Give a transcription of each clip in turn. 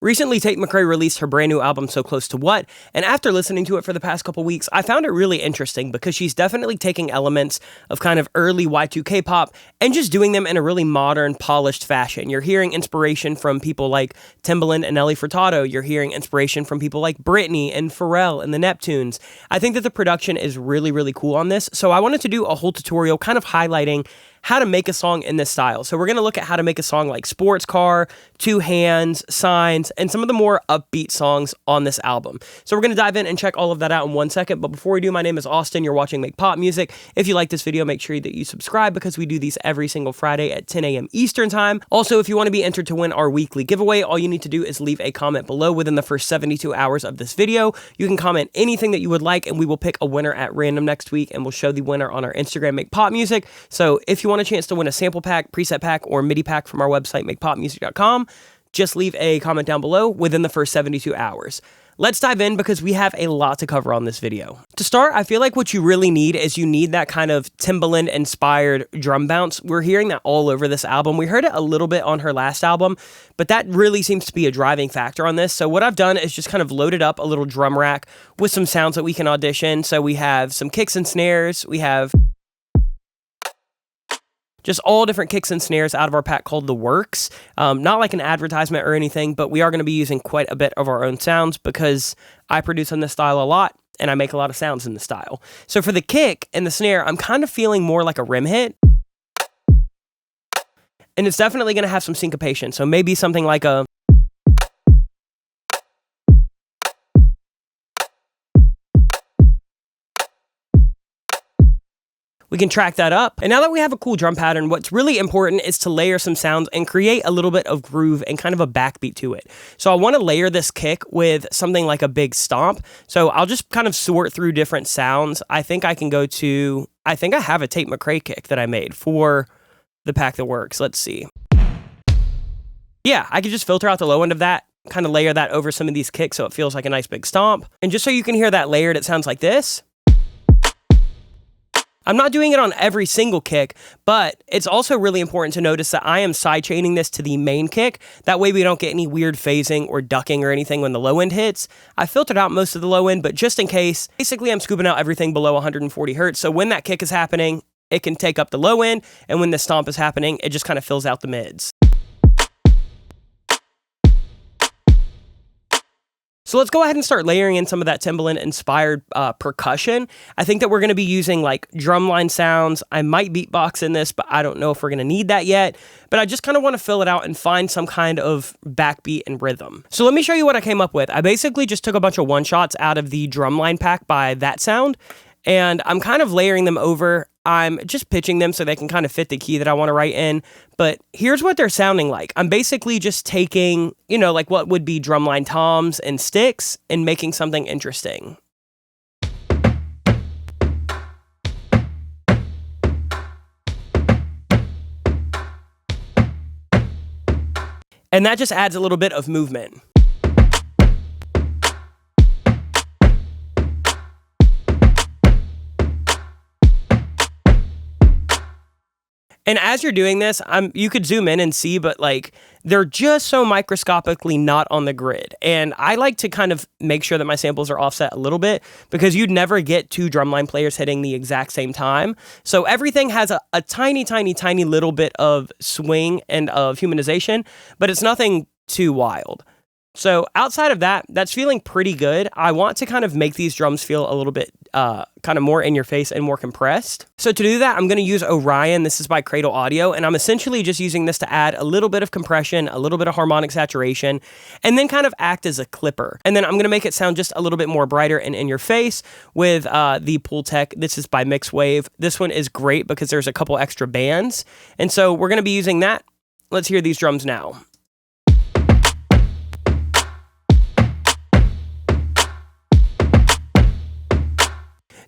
Recently, Tate McRae released her brand new album, So Close to What, and after listening to it for the past couple weeks, I found it really interesting because she's definitely taking elements of kind of early Y2K pop and just doing them in a really modern, polished fashion. You're hearing inspiration from people like Timbaland and Nelly Furtado. You're hearing inspiration from people like Britney and Pharrell and the Neptunes. I think that the production is really, really cool on this, so I wanted to do a whole tutorial kind of highlighting how to make a song in this style. So we're going to look at how to make a song like Sports Car, Two Hands, Signs, and some of the more upbeat songs on this album. So we're going to dive in and check all of that out in 1 second. But before we do, my name is Austin. You're watching Make Pop Music. If you like this video, make sure that you subscribe because we do these every single Friday at 10 a.m. Eastern Time. Also, if you want to be entered to win our weekly giveaway, all you need to do is leave a comment below within the first 72 hours of this video. You can comment anything that you would like, and we will pick a winner at random next week, and we'll show the winner on our Instagram, Make Pop Music. So if you want a chance to win a sample pack, preset pack, or MIDI pack from our website, makepopmusic.com, just leave a comment down below within the first 72 hours. Let's dive in because we have a lot to cover on this video. To start, I feel like what you really need is you need that kind of Timbaland-inspired drum bounce. We're hearing that all over this album. We heard it a little bit on her last album, but that really seems to be a driving factor on this. So what I've done is just kind of loaded up a little drum rack with some sounds that we can audition. So we have some kicks and snares. We have just all different kicks and snares out of our pack called The Works. Not like an advertisement or anything, but we are going to be using quite a bit of our own sounds because I produce in this style a lot and I make a lot of sounds in this style. So for the kick and the snare, I'm kind of feeling more like a rim hit. And it's definitely going to have some syncopation. So maybe something like a... We can track that up. And now that we have a cool drum pattern, what's really important is to layer some sounds and create a little bit of groove and kind of a backbeat to it. So I want to layer this kick with something like a big stomp. So I'll just kind of sort through different sounds. I think I can go to, I think I have a Tate McRae kick that I made for the pack that works. Let's see. Yeah, I can just filter out the low end of that, kind of layer that over some of these kicks so it feels like a nice big stomp. And just so you can hear that layered, it sounds like this. I'm not doing it on every single kick, but it's also really important to notice that I am sidechaining this to the main kick. That way we don't get any weird phasing or ducking or anything when the low end hits. I filtered out most of the low end, but just in case, basically I'm scooping out everything below 140 hertz. So when that kick is happening, it can take up the low end, and when the stomp is happening, it just kind of fills out the mids. So let's go ahead and start layering in some of that Timbaland-inspired percussion. I think that we're going to be using like drumline sounds. I might beatbox in this, but I don't know if we're going to need that yet. But I just kind of want to fill it out and find some kind of backbeat and rhythm. So let me show you what I came up with. I basically just took a bunch of one-shots out of the drumline pack by That Sound, and I'm kind of layering them over. I'm just pitching them so they can kind of fit the key that I want to write in. But here's what they're sounding like. I'm basically just taking, you know, like what would be drumline toms and sticks and making something interesting. And that just adds a little bit of movement. And as you're doing this, you could zoom in and see, but like they're just so microscopically not on the grid. And I like to kind of make sure that my samples are offset a little bit because you'd never get two drumline players hitting the exact same time. So everything has a tiny, tiny, tiny little bit of swing and of humanization, but it's nothing too wild. So outside of that, that's feeling pretty good. I want to kind of make these drums feel a little bit kind of more in your face and more compressed. So to do that, I'm going to use Orion. This is by Cradle Audio, and I'm essentially just using this to add a little bit of compression, a little bit of harmonic saturation, and then kind of act as a clipper. And then I'm going to make it sound just a little bit more brighter and in your face with the Pultec. This is by Mixwave. This one is great because there's a couple extra bands. And so we're going to be using that. Let's hear these drums now.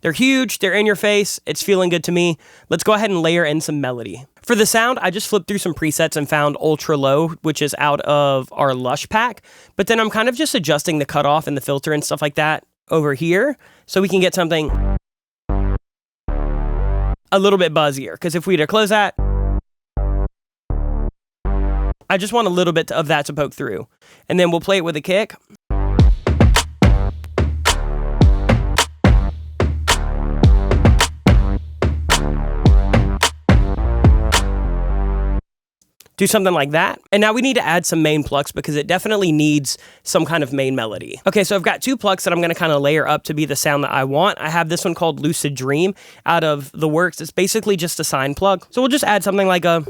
They're huge, they're in your face, it's feeling good to me. Let's go ahead and layer in some melody. For the sound, I just flipped through some presets and found Ultra Low, which is out of our Lush pack. But then I'm kind of just adjusting the cutoff and the filter and stuff like that over here so we can get something a little bit buzzier. Because if we were to close that, I just want a little bit of that to poke through. And then we'll play it with a kick. Do something like that. And now we need to add some main plucks because it definitely needs some kind of main melody. Okay, so I've got 2 plucks that I'm gonna kind of layer up to be the sound that I want. I have this one called Lucid Dream out of the Works. It's basically just a sine plug. So we'll just add something like a...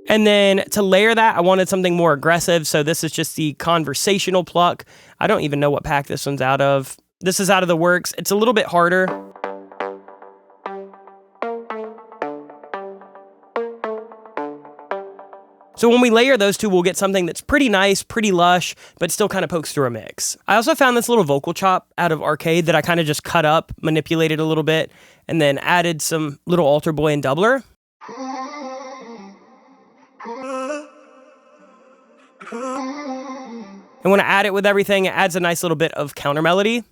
And then to layer that, I wanted something more aggressive. So this is just the conversational pluck. I don't even know what pack this one's out of. This is out of the Works. It's a little bit harder. So when we layer those two, we'll get something that's pretty nice, pretty lush, but still kind of pokes through a mix. I also found this little vocal chop out of Arcade that I kind of just cut up, manipulated a little bit, and then added some little altar boy and doubler. And when I add it with everything, it adds a nice little bit of counter melody.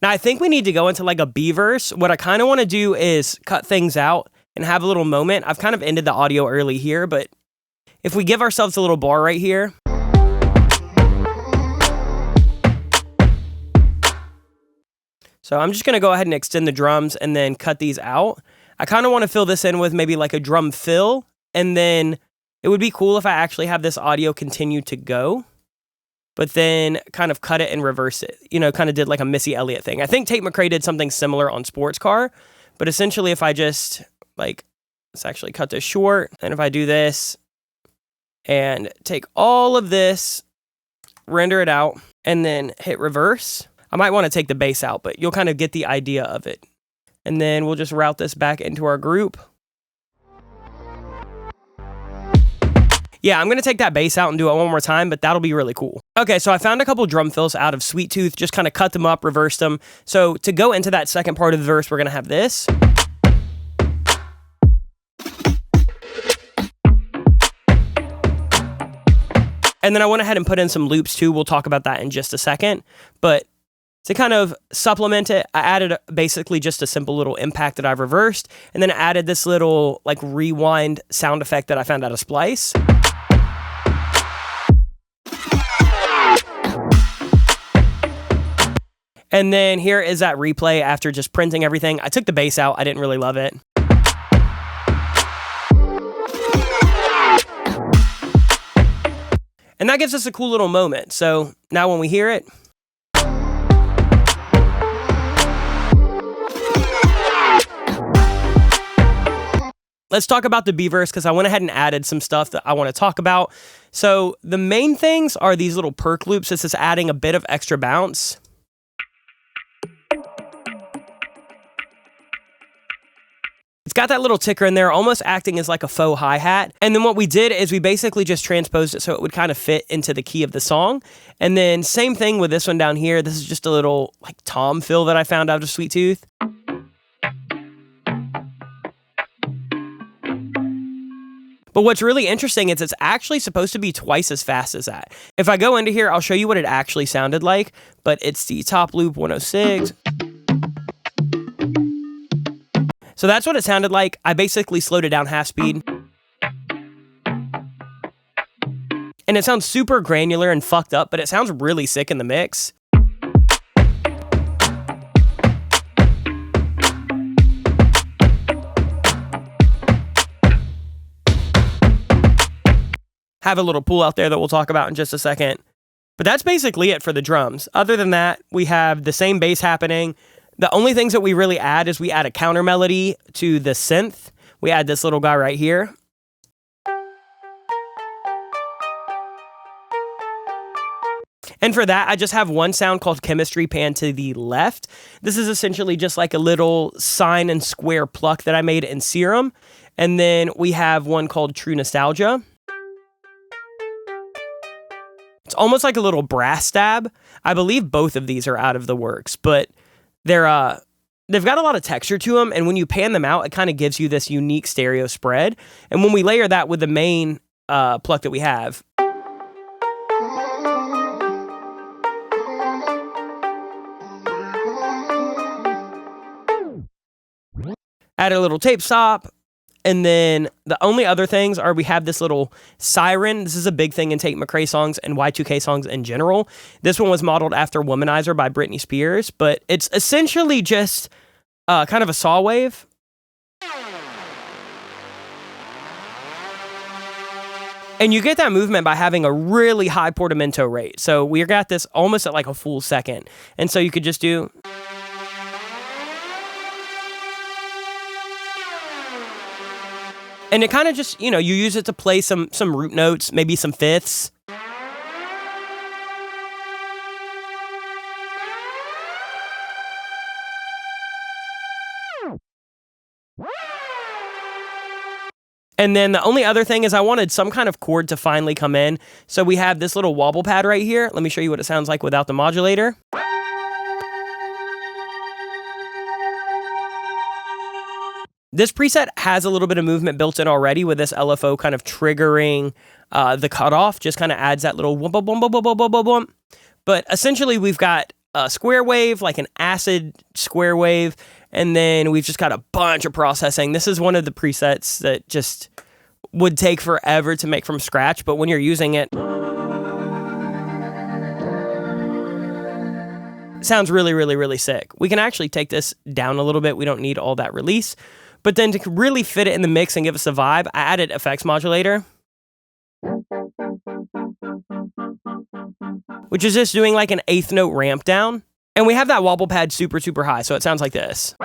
Now I think we need to go into like a B verse. What I kind of want to do is cut things out and have a little moment. I've kind of ended the audio early here, but if we give ourselves a little bar right here. So I'm just going to go ahead and extend the drums and then cut these out. I kind of want to fill this in with maybe like a drum fill, and then it would be cool if I actually have this audio continue to go, but then kind of cut it and reverse it. You know, kind of did like a Missy Elliott thing. I think Tate McRae did something similar on Sports Car, but essentially if I just like, let's actually cut this short, and if I do this and take all of this, render it out, and then hit reverse. I might want to take the bass out, but you'll kind of get the idea of it. And then we'll just route this back into our group. Yeah, I'm going to take that bass out and do it one more time, but that'll be really cool. Okay, so I found a couple drum fills out of Sweet Tooth, just kind of cut them up, reversed them. So to go into that second part of the verse, we're going to have this. And then I went ahead and put in some loops too. We'll talk about that in just a second. But to kind of supplement it, I added basically just a simple little impact that I've reversed, and then I added this little like rewind sound effect that I found out of Splice. And then here is that replay after just printing everything. I took the bass out. I didn't really love it. And that gives us a cool little moment. So now when we hear it, let's talk about the B verse because I went ahead and added some stuff that I want to talk about. So the main things are these little perk loops. This is adding a bit of extra bounce. It's got that little ticker in there, almost acting as like a faux hi-hat. And then what we did is we basically just transposed it so it would kind of fit into the key of the song. And then same thing with this one down here. This is just a little like tom fill that I found out of Sweet Tooth. But what's really interesting is it's actually supposed to be twice as fast as that. If I go into here, I'll show you what it actually sounded like, but it's the top loop 106. So that's what it sounded like. I basically slowed it down half speed. And it sounds super granular and fucked up, but it sounds really sick in the mix. Have a little pool out there that we'll talk about in just a second. But that's basically it for the drums. Other than that, we have the same bass happening. The only things that we really add is we add a counter melody to the synth. We add this little guy right here. And for that, I just have one sound called Chemistry pan to the left. This is essentially just like a little sine and square pluck that I made in Serum. And then we have one called True Nostalgia. It's almost like a little brass stab. I believe both of these are out of the Works, but they're they've got a lot of texture to them, and when you pan them out, it kind of gives you this unique stereo spread. And when we layer that with the main pluck that we have, add a little tape stop, and then the only other things are we have this little siren. This is a big thing in Tate McRae songs and Y2K songs in general. This one was modeled after Womanizer by Britney Spears, but it's essentially just kind of a saw wave. And you get that movement by having a really high portamento rate. So we got this almost at like a full second. And so you could just do... And it kind of just, you know, you use it to play some root notes, maybe some fifths. And then the only other thing is I wanted some kind of chord to finally come in. So we have this little wobble pad right here. Let me show you what it sounds like without the modulator. This preset has a little bit of movement built in already with this LFO kind of triggering the cutoff, just kind of adds that little wump, wump, wump, wump, wump, wump, wump. But essentially we've got a square wave, like an acid square wave, and then we've just got a bunch of processing. This is one of the presets that just would take forever to make from scratch, but when you're using it, it sounds really, really, really sick. We can actually take this down a little bit. We don't need all that release. But then to really fit it in the mix and give us a vibe, I added effects modulator, which is just doing like an eighth note ramp down. And we have that wobble pad super, super high, so it sounds like this.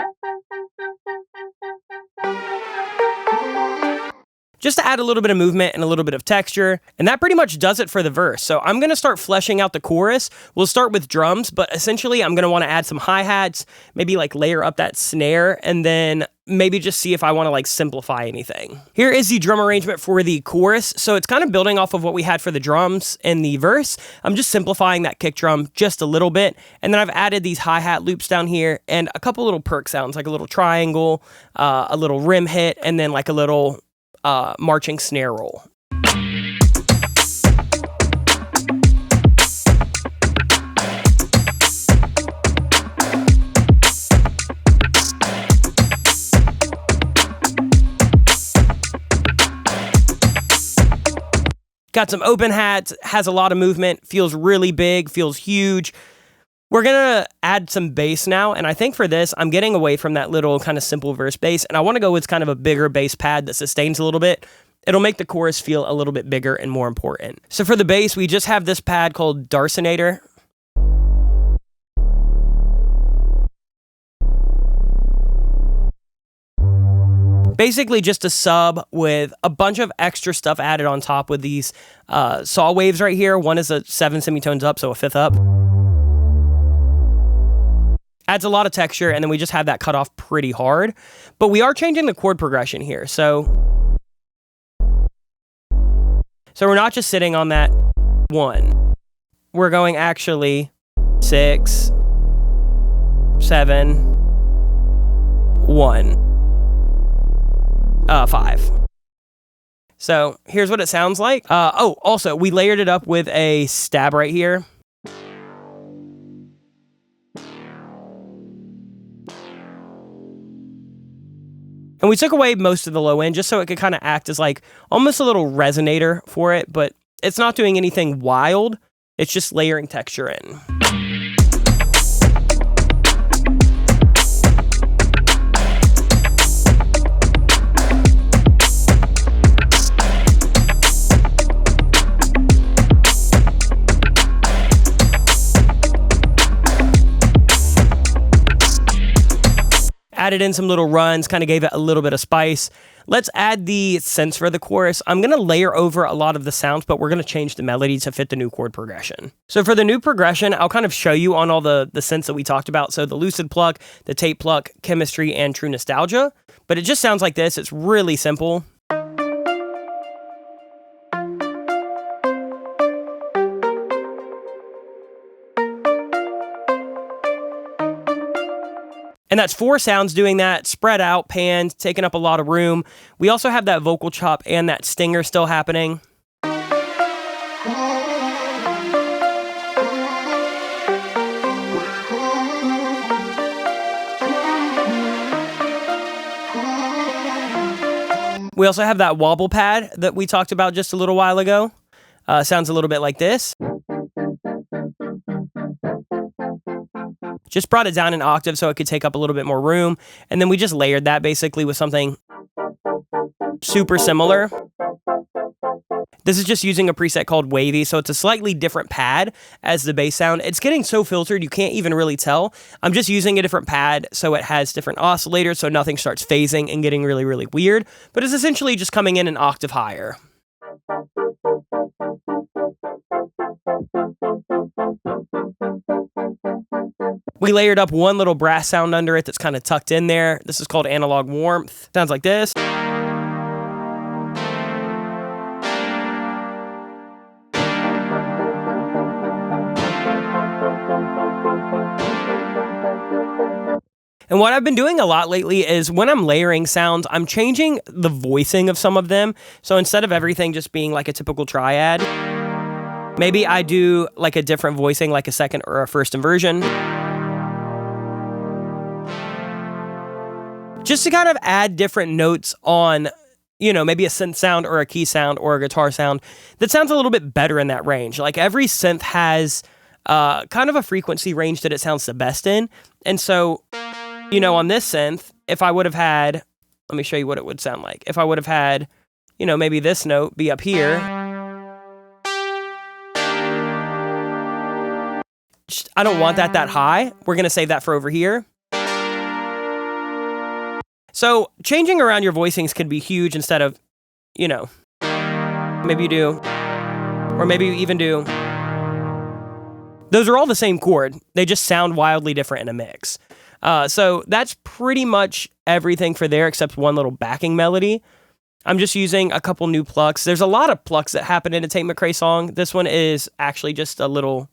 Just to add a little bit of movement and a little bit of texture. And that pretty much does it for the verse. So I'm going to start fleshing out the chorus. We'll start with drums, but essentially I'm going to want to add some hi-hats, maybe like layer up that snare, and then maybe just see if I want to like simplify anything. Here is the drum arrangement for the chorus. So it's kind of building off of what we had for the drums and the verse. I'm just simplifying that kick drum just a little bit. And then I've added these hi-hat loops down here and a couple little Perc sounds, like a little triangle, a little rim hit, and then like a little marching snare roll. Got some open hats, has a lot of movement, feels really big, feels huge. We're going to add some bass now, and I think for this, I'm getting away from that little kind of simple verse bass, and I want to go with kind of a bigger bass pad that sustains a little bit. It'll make the chorus feel a little bit bigger and more important. So for the bass, we just have this pad called Darcinator. Basically just a sub with a bunch of extra stuff added on top with these saw waves right here. One is a 7 semitones up, so a fifth up. Adds a lot of texture, and then we just have that cut off pretty hard. But we are changing the chord progression here. So we're not just sitting on that 1. We're going actually 6, 7, 1, 5. So here's what it sounds like. Also, we layered it up with a stab right here. And we took away most of the low end just so it could kind of act as like almost a little resonator for it, but it's not doing anything wild. It's just layering texture in. Added in some little runs, kind of gave it a little bit of spice. Let's add the synths for the chorus. I'm going to layer over a lot of the sounds, but we're going to change the melody to fit the new chord progression. So for the new progression, I'll kind of show you on all the synths that we talked about. So the Lucid Pluck, the Tate Pluck, Chemistry, and True Nostalgia. But it just sounds like this. It's really simple. And And that's 4 sounds doing that, spread out, panned, taking up a lot of room. We also have that vocal chop and that stinger still happening. We also have that wobble pad that we talked about just a little while ago. Sounds a little bit like this. Just brought it down an octave so it could take up a little bit more room. And then we just layered that basically with something super similar. This is just using a preset called Wavy, so it's a slightly different pad as the bass sound. It's getting so filtered you can't even really tell. I'm just using a different pad so it has different oscillators so nothing starts phasing and getting really, really weird. But it's essentially just coming in an octave higher. We layered up one little brass sound under it that's kind of tucked in there. This is called Analog Warmth. Sounds like this. And what I've been doing a lot lately is when I'm layering sounds, I'm changing the voicing of some of them. So instead of everything just being like a typical triad, maybe I do like a different voicing, like a second or a first inversion. Just to kind of add different notes on, you know, maybe a synth sound or a key sound or a guitar sound that sounds a little bit better in that range. Like every synth has kind of a frequency range that it sounds the best in. And so, you know, on this synth, if I would have had, let me show you what it would sound like. If I would have had, you know, maybe this note be up here. I don't want that high. We're going to save that for over here. So changing around your voicings could be huge instead of, you know, maybe you do, or maybe you even do. Those are all the same chord. They just sound wildly different in a mix. So that's pretty much everything for there except one little backing melody. I'm just using a couple new plucks. There's a lot of plucks that happen in a Tate McRae song. This one is actually just a little...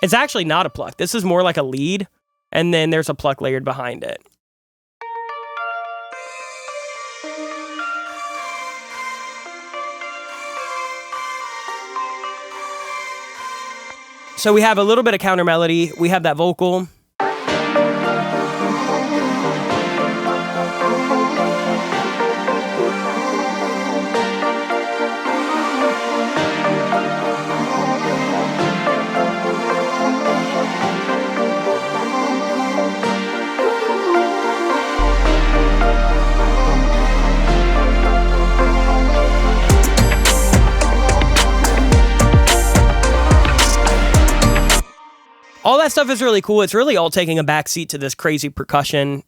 It's actually not a pluck. This is more like a lead, and then there's a pluck layered behind it. So we have a little bit of counter melody. We have that vocal. All that stuff is really cool. It's really all taking a backseat to this crazy percussion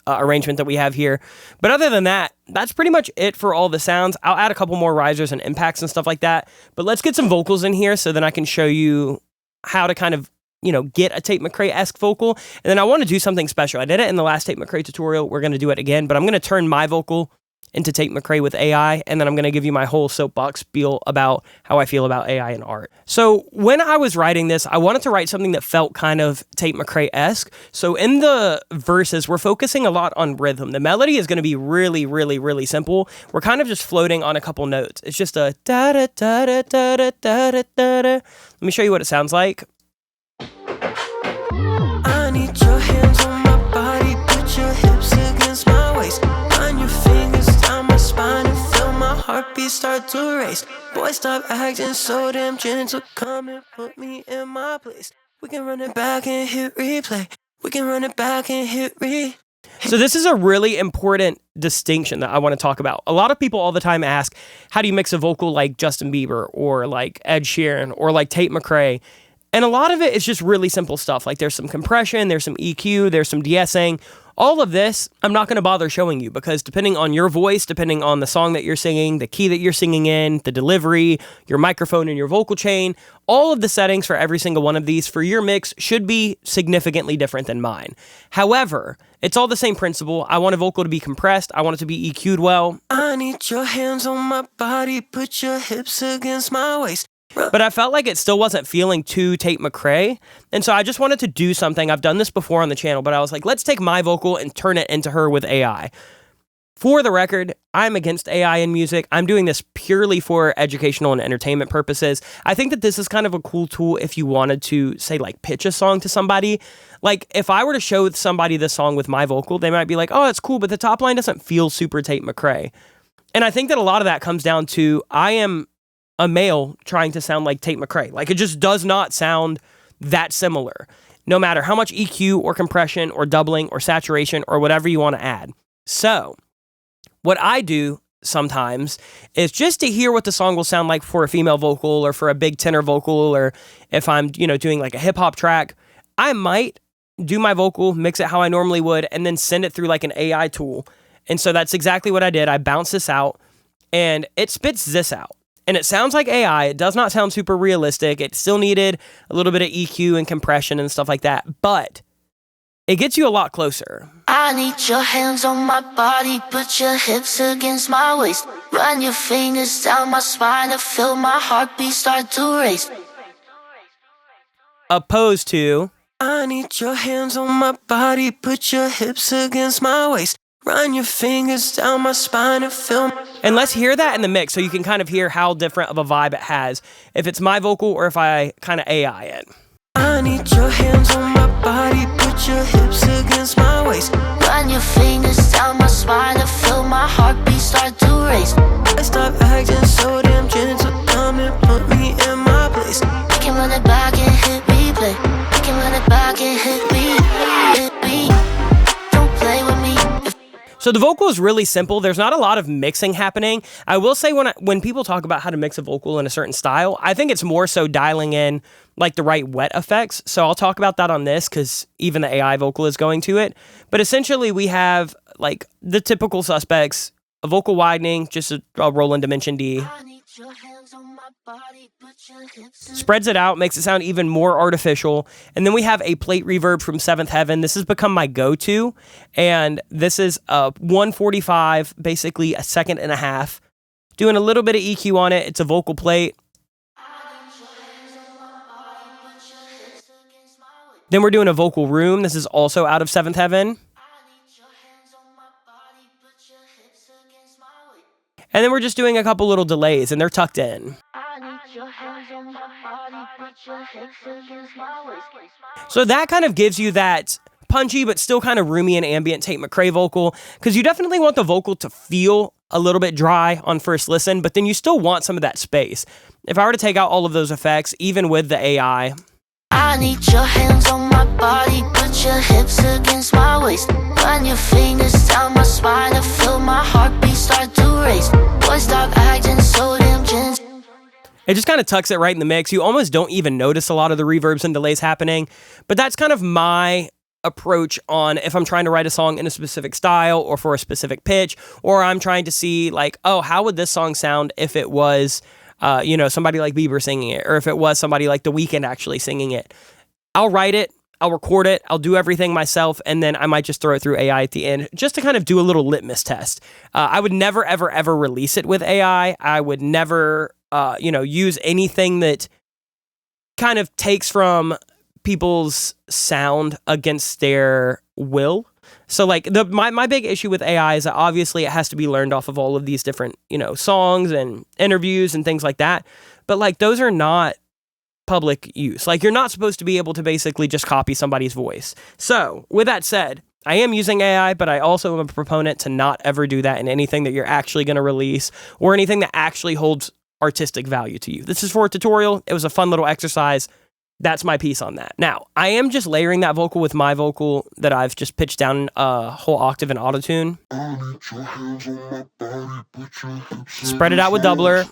arrangement that we have here. But other than that, that's pretty much it for all the sounds. I'll add a couple more risers and impacts and stuff like that. But let's get some vocals in here so then I can show you how to kind of, you know, get a Tate McRae-esque vocal. And then I want to do something special. I did it in the last Tate McRae tutorial. We're going to do it again. But I'm going to turn my vocal into Tate McRae with AI, and then I'm going to give you my whole soapbox spiel about how I feel about AI and art. So when I was writing this, I wanted to write something that felt kind of Tate McRae-esque. So in the verses, we're focusing a lot on rhythm. The melody is going to be really, really, really simple. We're kind of just floating on a couple notes. It's just a da-da-da-da-da-da-da-da-da. Let me show you what it sounds like. I need your hands on my body, put your hips against my waist. Your fingers down my spine and feel my heartbeat start to race. Boy, stop acting so damn gentle. Come and put me in my place. We can run it back and hit replay. We can run it back and hit So this is a really important distinction that I want to talk about. A lot of people all the time ask, how do you mix a vocal like Justin Bieber or like Ed Sheeran or like Tate McRae? And a lot of it is just really simple stuff. Like there's some compression, there's some EQ, there's some de-essing. All of this, I'm not going to bother showing you because depending on your voice, depending on the song that you're singing, the key that you're singing in, the delivery, your microphone and your vocal chain, all of the settings for every single one of these for your mix should be significantly different than mine. However, it's all the same principle. I want a vocal to be compressed. I want it to be EQ'd well. I need your hands on my body, put your hips against my waist. but I felt like it still wasn't feeling too Tate McRae. And so I just wanted to do something. I've done this before on the channel, but I was like, let's take my vocal and turn it into her with AI. For the record, I'm against AI in music. I'm doing this purely for educational and entertainment purposes. I think that this is kind of a cool tool if you wanted to, say, like pitch a song to somebody. Like if I were to show somebody this song with my vocal, they might be like, oh, it's cool, but the top line doesn't feel super Tate McRae. And I think that a lot of that comes down to I am a male trying to sound like Tate McRae. Like it just does not sound that similar, no matter how much EQ or compression or doubling or saturation or whatever you want to add. So what I do sometimes is just to hear what the song will sound like for a female vocal or for a big tenor vocal, or if I'm, doing like a hip hop track, I might do my vocal, mix it how I normally would, and then send it through like an AI tool. And so that's exactly what I did. I bounced this out and it spits this out. And it sounds like AI. It does not sound super realistic. It still needed a little bit of EQ and compression and stuff like that, but it gets you a lot closer. I need your hands on my body, put your hips against my waist, run your fingers down my spine to feel my heartbeat start to race. Opposed to, I need your hands on my body, put your hips against my waist, run your fingers down my spine to feel my... And let's hear that in the mix so you can kind of hear how different of a vibe it has if it's my vocal or if I kind of AI it. I need your hands on my body, put your hips against my waist, run your fingers down my spine to feel my heartbeat start to race. I stop acting so damn gentle, come and put me in my place. We can run it back and hit replay. We can run it back and hit replay. Don't play with me. So the vocal is really simple. There's not a lot of mixing happening. I will say when people talk about how to mix a vocal in a certain style, I think it's more so dialing in like the right wet effects. So I'll talk about that on this because even the AI vocal is going to it. But essentially we have like the typical suspects, a vocal widening, just a Roland Dimension D. Spreads it out, makes it sound even more artificial. And then we have a plate reverb from Seventh Heaven. This has become my go-to. And this is a 145, basically a second and a half. Doing a little bit of EQ on it. It's a vocal plate. Then we're doing a vocal room. This is also out of Seventh Heaven. And then we're just doing a couple little delays, and they're tucked in. So that kind of gives you that punchy but still kind of roomy and ambient Tate McRae vocal, because you definitely want the vocal to feel a little bit dry on first listen, but then you still want some of that space. If I were to take out all of those effects, even with the AI... I need your hands on my body, put your hips against my waist, run your fingers down my spine to feel my heartbeat start to race. Boy, stop acting so damn gentle. It just kind of tucks it right in the mix. You almost don't even notice a lot of the reverbs and delays happening, but that's kind of my approach on if I'm trying to write a song in a specific style or for a specific pitch, or I'm trying to see like, oh, how would this song sound if it was... somebody like Bieber singing it, or if it was somebody like The Weeknd actually singing it. I'll write it, I'll record it, I'll do everything myself, and then I might just throw it through AI at the end, just to kind of do a little litmus test. I would never, ever, ever release it with AI. I would never, use anything that kind of takes from people's sound against their will. So like my big issue with AI is that obviously it has to be learned off of all of these different, songs and interviews and things like that. But like those are not public use. Like you're not supposed to be able to basically just copy somebody's voice. So with that said, I am using AI, but I also am a proponent to not ever do that in anything that you're actually going to release or anything that actually holds artistic value to you. This is for a tutorial. It was a fun little exercise. That's my piece on that. Now, I am just layering that vocal with my vocal that I've just pitched down a whole octave in Autotune. Spread it out with doubler.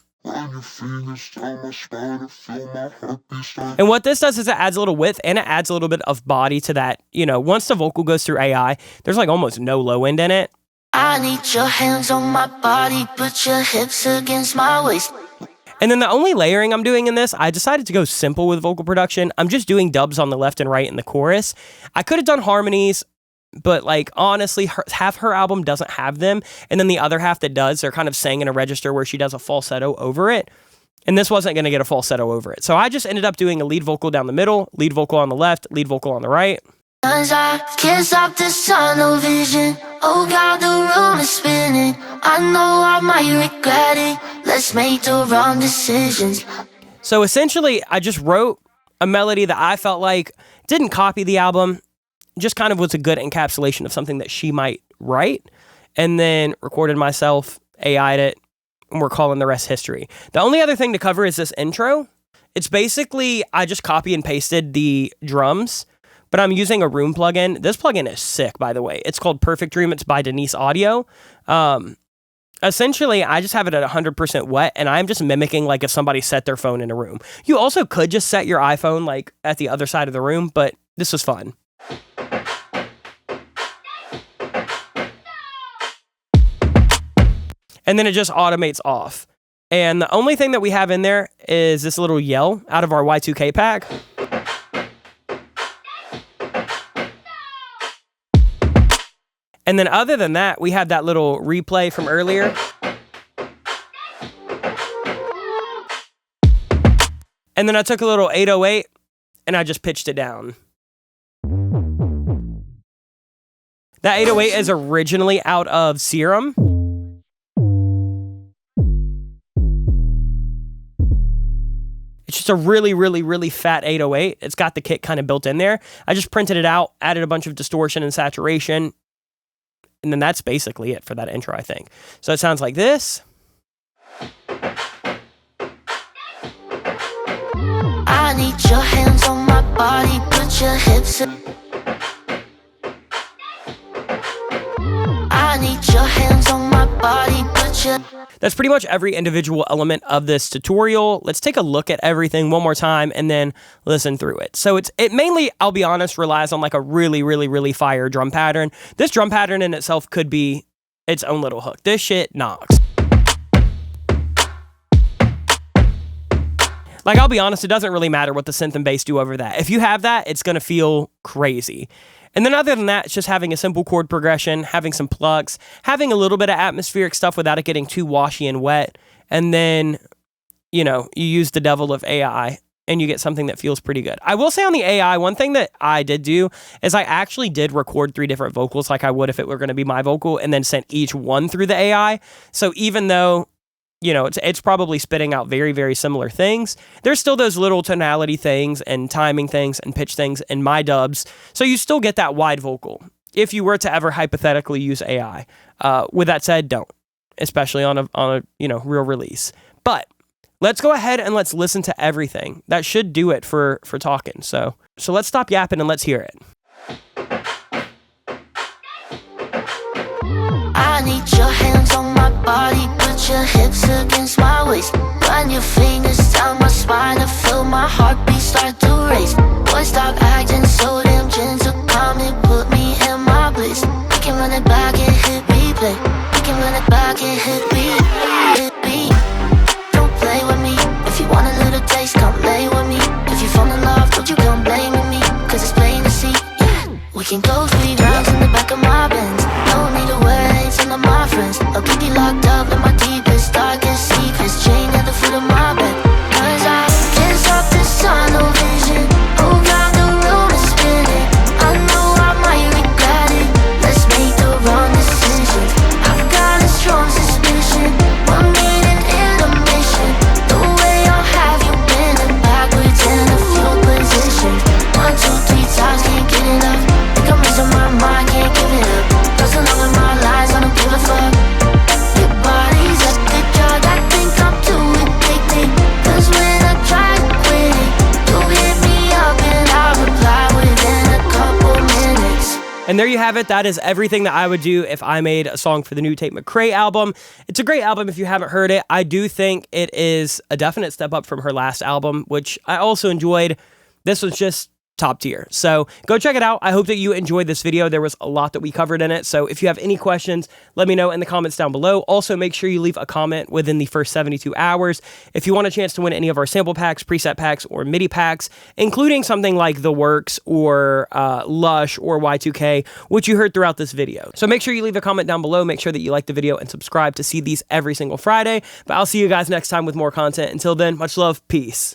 And what this does is it adds a little width and it adds a little bit of body to that. Once the vocal goes through AI, there's like almost no low end in it. I need your hands on my body, put your hips against my waist. And then the only layering I'm doing in this, I decided to go simple with vocal production. I'm just doing dubs on the left and right in the chorus. I could have done harmonies, but like honestly, half her album doesn't have them. And then the other half that does, they're kind of sang in a register where she does a falsetto over it. And this wasn't going to get a falsetto over it. So I just ended up doing a lead vocal down the middle, lead vocal on the left, lead vocal on the right. As I kiss up this tunnel vision, oh God, the room is spinning. I know I might regret it. Let's make the wrong decisions. So essentially, I just wrote a melody that I felt like didn't copy the album, just kind of was a good encapsulation of something that she might write, and then recorded myself, AI'd it, and we're calling the rest history. The only other thing to cover is this intro. It's basically, I just copy and pasted the drums, but I'm using a Room plugin. This plugin is sick, by the way. It's called Perfect Dream. It's by Denise Audio. Essentially, I just have it at 100% wet, and I'm just mimicking like if somebody set their phone in a room. You also could just set your iPhone like at the other side of the room, but this was fun. And then it just automates off. And the only thing that we have in there is this little yell out of our Y2K pack. And then other than that, we have that little replay from earlier. And then I took a little 808 and I just pitched it down. That 808 is originally out of Serum. It's just a really, really, really fat 808. It's got the kit kind of built in there. I just printed it out, added a bunch of distortion and saturation. And then that's basically it for that intro, I think. So it sounds like this. I need your hands on my body, put your hips in. I need your hands on my body, put your... That's pretty much every individual element of this tutorial. Let's take a look at everything one more time and then listen through it. So it mainly, I'll be honest, relies on like a really, really, really fire drum pattern. This drum pattern in itself could be its own little hook. This shit knocks. Like, I'll be honest, it doesn't really matter what the synth and bass do over that. If you have that, it's going to feel crazy. And then other than that, it's just having a simple chord progression, having some plucks, having a little bit of atmospheric stuff without it getting too washy and wet. And then, you know, you use the devil of AI and you get something that feels pretty good. I will say on the AI, one thing that I did do is I actually did record 3 different vocals like I would if it were going to be my vocal, and then sent each one through the AI. So even though, you know, it's probably spitting out very, very similar things, there's still those little tonality things and timing things and pitch things in my dubs. So you still get that wide vocal if you were to ever hypothetically use AI. With that said, don't, especially on a you know, real release. But let's go ahead and let's listen to everything. That should do it for talking. So let's stop yapping and let's hear it. I need your hands on my body, put your hips against my waist. Run your fingers down my spine and feel my heartbeat start to race. Boy, stop acting so damn gentle, come and put me in my place. We can run it back and hit replay. We can run it back and hit replay. Don't play with me. If you want a little taste, come lay with me. If you fall in love, don't you come blame me, cause it's plain to see. Yeah. We can go 3 rounds in the back of my Benz. No need to wait till I'm my friends. I'll keep you locked up in my deepest, darkest secrets. Chain at the foot of my bed. Cause I can't stop this tunnel vision. Oh God, the room is spinning. I know I might regret it. Let's make the wrong decisions. I've got a strong suspicion. We'll need an intermission. The way I'll have you bending backwards in a few positions. 1, 2, 3 times, can't get enough. Think I'm losing my mind, can't give it up. Doesn't love in my lies, I don't give a fuck. Your body's a good drug, I think I'm too addicted. Cause when I try to quit it, you hit me up and I'll reply within a couple minutes. And there you have it. That is everything that I would do if I made a song for the new Tate McRae album. It's a great album if you haven't heard it. I do think it is a definite step up from her last album, which I also enjoyed. This was just top tier. So go check it out. I hope that you enjoyed this video. There was a lot that we covered in it. So if you have any questions, let me know in the comments down below. Also, make sure you leave a comment within the first 72 hours. If you want a chance to win any of our sample packs, preset packs, or MIDI packs, including something like The Works or Lush or Y2K, which you heard throughout this video. So make sure you leave a comment down below. Make sure that you like the video and subscribe to see these every single Friday. But I'll see you guys next time with more content. Until then, much love. Peace.